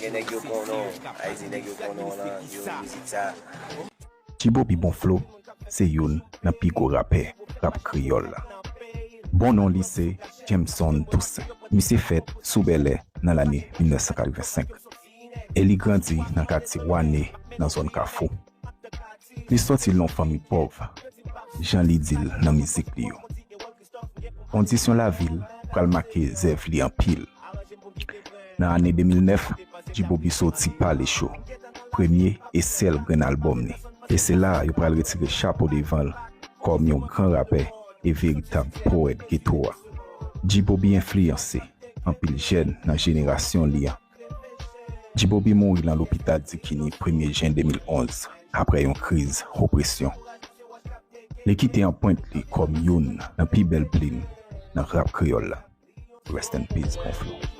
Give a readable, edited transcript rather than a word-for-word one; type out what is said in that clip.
gen nèg yo konon, Haïti nèg yo konon lan, yo musique ça. Djibo Bi Bon Flow, c'est yon nan pi gros rappeur, rap créole la. Bon nom li c'est Jameson Toussaint. Mi se fait sous Bel Air dans l'année 1985. Et li grandi dans quartier Wane dans zone Kafou. Li sorti l'on famille pauvre. Jean li dil dans musique li yo. Condition la ville pral marquer zèv li en pile. Dans l'année 2009, Djibo Bi sorti Parler Show. Premier et seul grand album ni. Et c'est là il pral retirer chapeau devant comme un grand rappeur et véritable poète ghetto. Djibo Bi influencé en pile jeune dans génération liya. Djibo Bi mouri dans l'hôpital Dikini 1er juin 2011 après une crise oppression. Il quitté en pointe li comme yon dans pi belle pline dans rap créole. Rest in peace, Bon Flow.